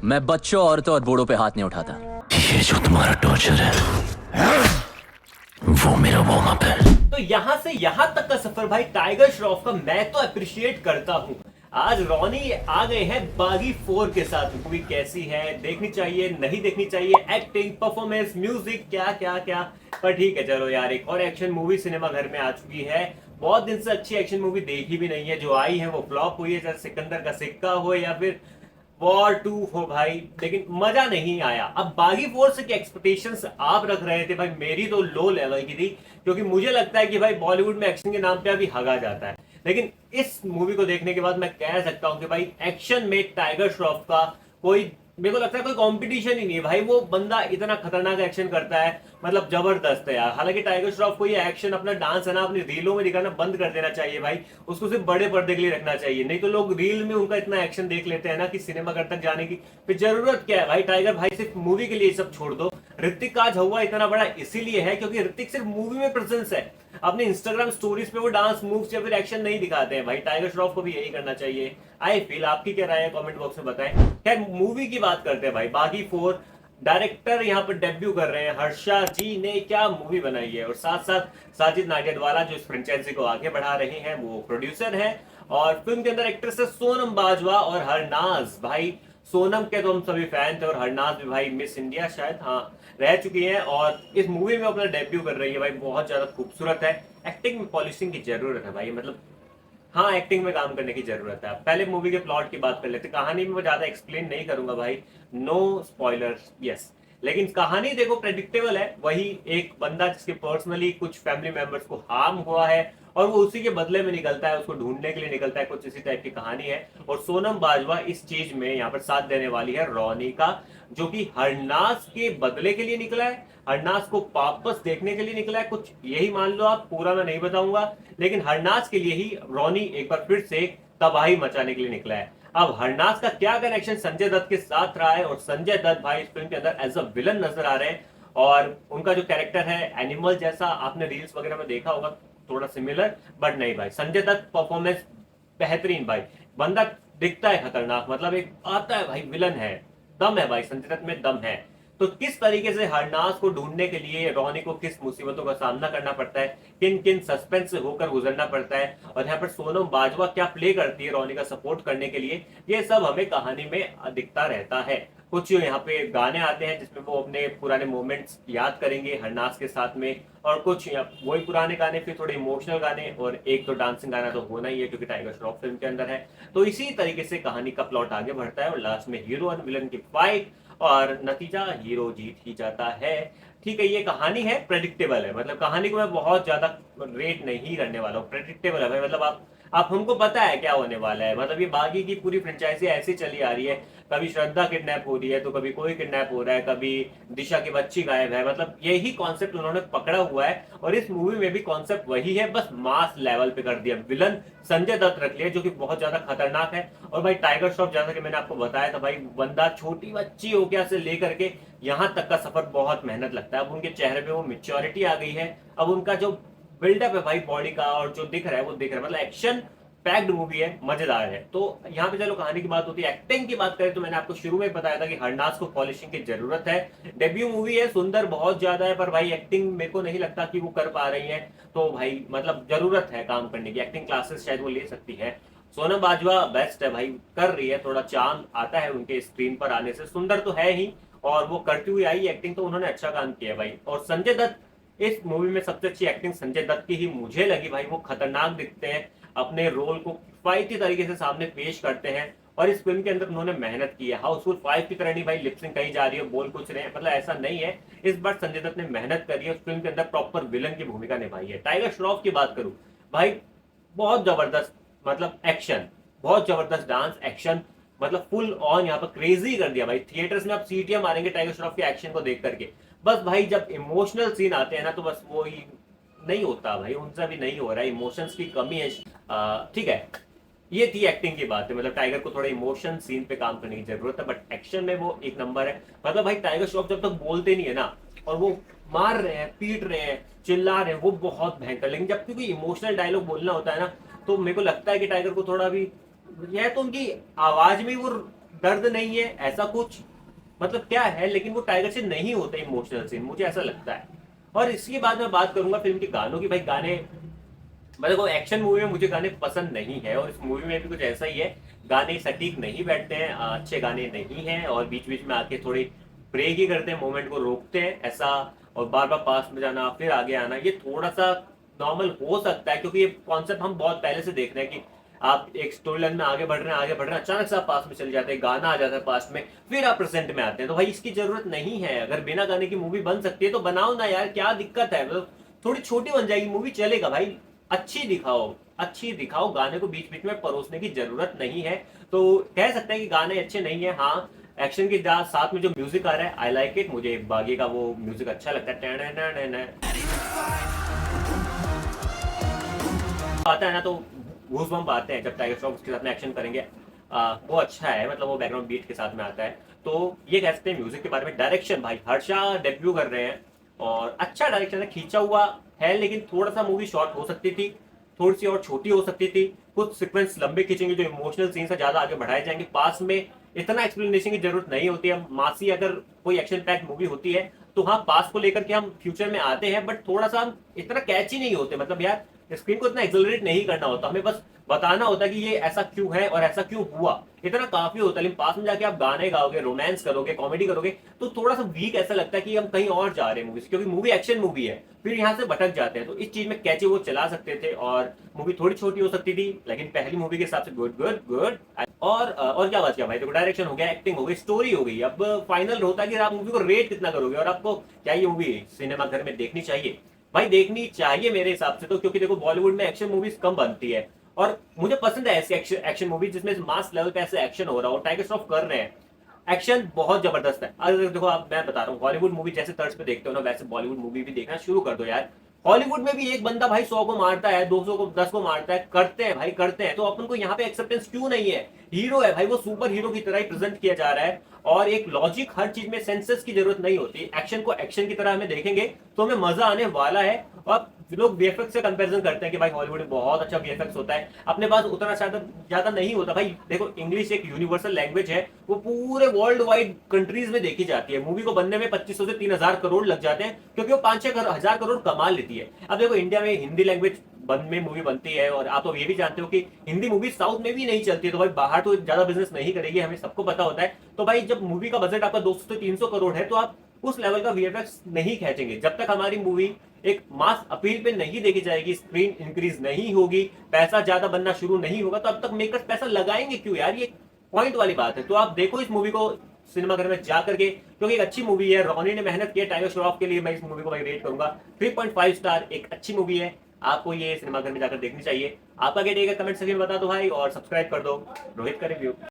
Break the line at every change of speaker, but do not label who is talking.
मैं बच्चों, औरतों और बूढ़ों पे हाथ नहीं उठाता।
ये जो तुम्हारा टॉर्चर है वो मेरा वार्म अप है।
तो यहां से यहां तक का सफर भाई टाइगर श्रॉफ का मैं तो अप्रिशिएट करता हूं। आज रॉनी आ गए हैं बागी 4 के साथ। मूवी कैसी है, देखनी चाहिए नहीं देखनी चाहिए, एक्टिंग, परफॉर्मेंस, म्यूजिक, क्या क्या क्या। पर ठीक है, चलो यार, एक और एक्शन मूवी सिनेमा घर में आ चुकी है। बहुत दिन से अच्छी एक्शन मूवी देखी भी नहीं है, जो आई है वो फ्लॉप हुई है, चाहे सिकंदर का सिक्का हो या फिर वॉर 2 हो भाई, लेकिन मजा नहीं आया। अब बागी 4 से क्या एक्सपेक्टेशंस आप रख रहे थे भाई? मेरी तो लो लेवल की थी, क्योंकि मुझे लगता है कि भाई बॉलीवुड में एक्शन के नाम पे अभी हगा जाता है। लेकिन इस मूवी को देखने के बाद मैं कह सकता हूं कि भाई एक्शन में टाइगर श्रॉफ का कोई, मेरे को लगता है कोई कंपटीशन ही नहीं है भाई। वो बंदा इतना खतरनाक एक्शन करता है, मतलब जबरदस्त है यार। हालांकि टाइगर श्रॉफ को ये एक्शन, अपना डांस है ना, अपनी रीलों में दिखाना बंद कर देना चाहिए भाई। उसको सिर्फ बड़े पर्दे के लिए रखना चाहिए, नहीं तो लोग रील में उनका इतना एक्शन देख लेते हैं ना कि सिनेमा घर तक जाने की फिर जरूरत क्या है भाई। टाइगर भाई सिर्फ मूवी के लिए सब छोड़ दो। ऋतिक आज हुआ इतना बड़ा इसीलिए है क्योंकि ऋतिक सिर्फ मूवी में प्रेजेंस है। अपने इंस्टाग्राम स्टोरीज पे वो डांस मूव्स या फिर एक्शन नहीं दिखाते हैं भाई। टाइगर श्रॉफ को भी यही करना चाहिए। आई फील, आपकी क्या राय है कमेंट बॉक्स में बताएं। खैर, मूवी की बात करते हैं भाई। बागी 4 डायरेक्टर यहाँ पर डेब्यू कर रहे हैं। हर्षा जी ने क्या मूवी बनाई है, और साथ साथ साजिद नाडियाडवाला जो इस फ्रेंचाइजी को आगे बढ़ा रहे हैं वो प्रोड्यूसर है। और फिल्म के अंदर एक्ट्रेस है सोनम बाजवा और हरनाज। भाई सोनम के तो हम सभी फैन थे, और हरनाज भी भाई मिस इंडिया शायद हाँ रह चुकी है, और इस मूवी में अपना डेब्यू कर रही है भाई। बहुत ज्यादा खूबसूरत है। एक्टिंग में पॉलिशिंग की जरूरत है भाई, मतलब हाँ, एक्टिंग में काम करने की जरूरत है। पहले मूवी के प्लॉट की बात कर लेते। कहानी में मैं ज्यादा एक्सप्लेन नहीं करूंगा भाई, नो स्पॉयलर्स, यस। लेकिन कहानी देखो प्रेडिक्टेबल है। वही एक बंदा जिसके पर्सनली कुछ फैमिली मेंबर्स को हार्म हुआ है, और वो उसी के बदले में निकलता है, उसको ढूंढने के लिए निकलता है। कुछ इसी टाइप की कहानी है। और सोनम बाजवा इस चीज में यहाँ पर साथ देने वाली है रॉनी का, जो कि हरनाज के बदले के लिए निकला है, हरनाज को वापस देखने के लिए निकला है। कुछ यही मान लो आप, पूरा मैं नहीं बताऊंगा, लेकिन हरनाज के लिए ही रॉनी एक बार फिर से तबाही मचाने के लिए निकला है। अब हरनाज का क्या कनेक्शन संजय दत्त के साथ रहा है, और संजय दत्त भाई इस फिल्म के अंदर एज अ विलन नजर आ रहे हैं। और उनका जो कैरेक्टर है एनिमल जैसा, आपने रील्स वगैरह में देखा होगा, थोड़ा सिमिलर, बट नहीं भाई, संजय दत्त परफॉर्मेंस बेहतरीन भाई। बंदा दिखता है खतरनाक, मतलब एक आता है भाई, विलन है, दम है भाई, संजय दत्त में दम है। तो किस तरीके से हरनाज को ढूंढने के लिए रॉनी को किस मुसीबतों का सामना करना पड़ता है, किन किन सस्पेंस से होकर गुजरना पड़ता है, और यहाँ पर सोनम बाजवा क्या प्ले करती है रॉनी का सपोर्ट करने के लिए, ये सब हमें कहानी में दिखता रहता है। कुछ यहाँ पे गाने आते हैं जिसमें वो अपने पुराने मोमेंट्स याद करेंगे हरनाज के साथ में, और कुछ वही पुराने गाने, फिर थोड़े इमोशनल गाने, और एक तो डांसिंग गाना तो होना ही है क्योंकि टाइगर श्रॉफ फिल्म के अंदर है। तो इसी तरीके से कहानी का प्लॉट आगे बढ़ता है, और लास्ट में हीरो और विलन की फाइट, और नतीजा हीरो जीत ही जाता है। ठीक है, ये कहानी है, प्रेडिक्टेबल है। मतलब कहानी को मैं बहुत ज्यादा रेट नहीं करने वाला हूँ, प्रेडिक्टेबल है भाई। मतलब आप हमको पता है क्या होने वाला है। मतलब ये बागी की पूरी फ्रेंचाइजी ऐसी चली आ रही है, कभी श्रद्धा किडनैप हो रही है, तो कभी कोई किडनैप हो रहा है, कभी दिशा की बच्ची गायब है। मतलब यही कॉन्सेप्ट उन्होंने पकड़ा हुआ है, और इस मूवी में भी कॉन्सेप्ट वही है, बस मास लेवल पे कर दिया। विलन संजय दत्त रख लिया जो कि बहुत ज्यादा खतरनाक है। और भाई टाइगर श्रॉफ, जैसा कि मैंने आपको बताया था भाई, बंदा छोटी बच्ची हो गया से लेकर के यहाँ तक का सफर बहुत मेहनत लगता है। अब उनके चेहरे पे वो मेच्योरिटी आ गई है। अब उनका जो बिल्डअप है भाई बॉडी का, और जो दिख रहा है वो दिख रहा है, मतलब एक्शन पैक्ड मूवी है, मजेदार है। तो यहाँ पे चलो कहानी की बात होती है। एक्टिंग की बात करें तो मैंने आपको शुरू में बताया था कि हरनाज को पॉलिशिंग की जरूरत है। डेब्यू मूवी है, सुंदर बहुत ज्यादा है, पर भाई एक्टिंग मेरे को नहीं लगता कि वो कर पा रही है। तो भाई मतलब जरूरत है काम करने की, एक्टिंग क्लासेस शायद वो ले सकती है। सोनम बाजवा बेस्ट है भाई, कर रही है, थोड़ा चांद आता है उनके स्क्रीन पर आने से। सुंदर तो है ही, और वो करती हुई आई एक्टिंग, तो उन्होंने अच्छा काम किया भाई। और संजय दत्त, इस मूवी में सबसे अच्छी एक्टिंग संजय दत्त की ही मुझे लगी भाई। वो खतरनाक दिखते हैं, अपने रोल को किफायती तरीके से सामने पेश करते हैं, और इस फिल्म के अंदर उन्होंने मेहनत की है। हाउसफुल 5 की तरह नहीं भाई लिपसिंग कहीं जा रही है, बोल कुछ रहे हैं, मतलब ऐसा नहीं है। इस बार संजय दत्त ने मेहनत करी है, उस फिल्म के अंदर प्रॉपर विलन की भूमिका निभाई है। टाइगर श्रॉफ की बात करूं भाई, बहुत जबरदस्त, मतलब एक्शन, बहुत जबरदस्त डांस एक्शन, मतलब फुल ऑन यहाँ पर क्रेजी कर दिया भाई। थिएटर्स में आप सीटियां मारेंगे टाइगर श्रॉफ के एक्शन को देख करके। बस भाई जब इमोशनल सीन आते हैं ना, तो बस वो ही नहीं होता भाई, उनसे भी नहीं हो रहा है, इमोशंस की कमी है। ठीक है, ये थी एक्टिंग की बात है। मतलब टाइगर को थोड़ा इमोशन सीन पे काम करने की जरूरत है, बट एक्शन में वो एक नंबर है। मतलब भाई टाइगर श्रॉफ जब तक बोलते नहीं है ना, और वो मार रहे हैं, पीट रहे हैं, चिल्ला रहे हैं, वो बहुत भयंकर। लेकिन जब कोई इमोशनल डायलॉग बोलना होता है ना, तो मेरे को लगता है कि टाइगर को थोड़ा भी, यह तो उनकी आवाज में वो दर्द नहीं है ऐसा कुछ, मतलब क्या है, लेकिन वो टाइगर से नहीं होते इमोशनल सीन, मुझे ऐसा लगता है। और इसके बाद मैं बात करूंगा फिल्म के गानों की। भाई गाने, मतलब वो एक्शन मूवी में मुझे गाने पसंद नहीं है, और इस मूवी में भी कुछ ऐसा ही है, गाने सटीक नहीं बैठते हैं, अच्छे गाने नहीं हैं, और बीच बीच में आके थोड़ी ब्रेक ही करते हैं, मोमेंट को रोकते हैं ऐसा, और बार बार पास में जाना फिर आगे आना, ये थोड़ा सा नॉर्मल हो सकता है, क्योंकि ये कॉन्सेप्ट हम बहुत पहले से देख रहे हैं कि आप एक स्टोरी लाइन में आगे बढ़ रहे हैं, अचानक से आप पास में चले जाते हैं, गाना आ जाता है पास में, फिर आप प्रेजेंट में आते हैं। तो भाई इसकी जरूरत नहीं है, अगर बिना गाने की मूवी बन सकती है तो बनाओ ना यार, क्या दिक्कत है, मतलब थोड़ी छोटी बन जाएगी मूवी, चलेगा भाई, अच्छी दिखाओ, अच्छी दिखाओ, गाने को बीच बीच में परोसने की जरूरत नहीं है। तो कह सकते हैं कि गाने अच्छे नहीं है, हाँ एक्शन के साथ में जो म्यूजिक आ रहा है आई लाइक इट, मुझे बागी का वो म्यूजिक अच्छा लगता है, आता है ना, तो गूज़बम्प आते हैं जब टाइगर श्रॉफ उसके साथ में एक्शन करेंगे, वो अच्छा है, मतलब वो बैकग्राउंड बीट के साथ में आता है। तो ये कह सकते हैं म्यूजिक के बारे में। डायरेक्शन, भाई हर्षा डेब्यू कर रहे हैं और अच्छा डायरेक्शन है, खींचा हुआ है, लेकिन थोड़ा सा मूवी शॉर्ट हो सकती थी, थोड़ी सी और छोटी हो सकती थी, कुछ सीक्वेंस लंबे खींचेंगे जो इमोशनल सीन से ज्यादा आगे बढ़ाए जाएंगे, पास में इतना एक्सप्लेनेशन की जरूरत नहीं होती है। मासी अगर कोई एक्शन पैक मूवी होती है तो हाँ पास को लेकर के हम फ्यूचर में आते हैं, बट थोड़ा सा हम इतना कैची नहीं होते, मतलब यार स्क्रीन को इतना एक्सेलरेट नहीं करना होता, हमें बस बताना होता है कि ये ऐसा क्यों है और ऐसा क्यों हुआ, इतना काफी होता है। लेकिन पास में जाके आप गाने गाओगे, रोमांस करोगे, कॉमेडी करोगे, तो थोड़ा सा वीक ऐसा लगता है कि हम कहीं और जा रहे हैं मूवी से, क्योंकि मूवी एक्शन मूवी है, फिर यहाँ से भटक जाते हैं। तो इस चीज में कैचे वो चला सकते थे, और मूवी थोड़ी छोटी हो सकती थी, लेकिन पहली मूवी के हिसाब से गुड गुड गुड। और क्या बात किया भाई, देखो डायरेक्शन हो गया, एक्टिंग हो गई, स्टोरी हो गई, अब फाइनल होता है कि आप मूवी को रेट कितना करोगे, और आपको क्या ये मूवी सिनेमा घर में देखनी चाहिए? भाई देखनी चाहिए मेरे हिसाब से तो, क्योंकि देखो बॉलीवुड में एक्शन मूवीज कम बनती है, और मुझे पसंद है ऐसी एक्शन मूवी जिसमें मास लेवल पे ऐसे एक्शन हो रहा हो, टाइगर श्रॉफ कर रहे हैं, एक्शन बहुत जबरदस्त है। अगर देखो आप, मैं बता रहा हूँ, हॉलीवुड मूवी जैसे तर्ज पे देखते हो ना, वैसे बॉलीवुड मूवी भी देखना शुरू कर दो यार। हॉलीवुड में भी एक बंदा भाई 100 को मारता है, 200 को 10 को मारता है, करते हैं भाई करते हैं, तो अपन को यहाँ पे एक्सेप्टेंस क्यों नहीं है? हीरो है भाई, वो सुपर हीरो की तरह ही प्रेजेंट किया जा रहा है, और एक लॉजिक, हर चीज में सेंसेस की जरूरत नहीं होती, एक्शन को एक्शन की तरह हमें देखेंगे तो हमें मजा आने वाला है। और लोग वीएफएक्स से कंपैरिजन करते हैं कि भाई हॉलीवुड में बहुत अच्छा वीएफएक्स होता है, अपने पास उतना ज्यादा नहीं होता। भाई देखो इंग्लिश एक यूनिवर्सल लैंग्वेज है, वो पूरे वर्ल्ड वाइड कंट्रीज में देखी जाती है, मूवी को बनने में 2500 से 3000 करोड़ लग जाते हैं, क्योंकि वो 5-6 हजार करोड़ कमा लेती है। अब देखो इंडिया में हिंदी लैंग्वेज में मूवी बनती है, और आप तो ये भी जानते हो कि हिंदी मूवी साउथ में भी नहीं चलती है, तो भाई बाहर तो ज्यादा बिजनेस नहीं करेगी, हमें सबको पता होता है। तो भाई जब मूवी का बजट आपका 200 से 300 करोड़ है, तो आप उस लेवल का वीएफएक्स नहीं खींचेंगे। जब तक हमारी मूवी एक मास अपील पे नहीं देखी जाएगी, स्क्रीन इंक्रीज नहीं होगी, पैसा ज्यादा बनना शुरू नहीं होगा, तो अब तक मेकर्स पैसा लगाएंगे क्यों यार? ये पॉइंट वाली बात है। तो आप देखो इस मूवी को सिनेमाघर में जा करके, क्योंकि एक अच्छी मूवी है, रोनी ने मेहनत की है टाइगर श्रॉफ के लिए, मैं इस मूवी को भाई रेट करूंगा 3.5 स्टार। एक अच्छी मूवी है, आपको ये सिनेमाघर में जाकर देखनी चाहिए। आपका क्या टेक है कमेंट सेक्शन में बता दो भाई, और सब्सक्राइब कर दो रोहित का रिव्यू।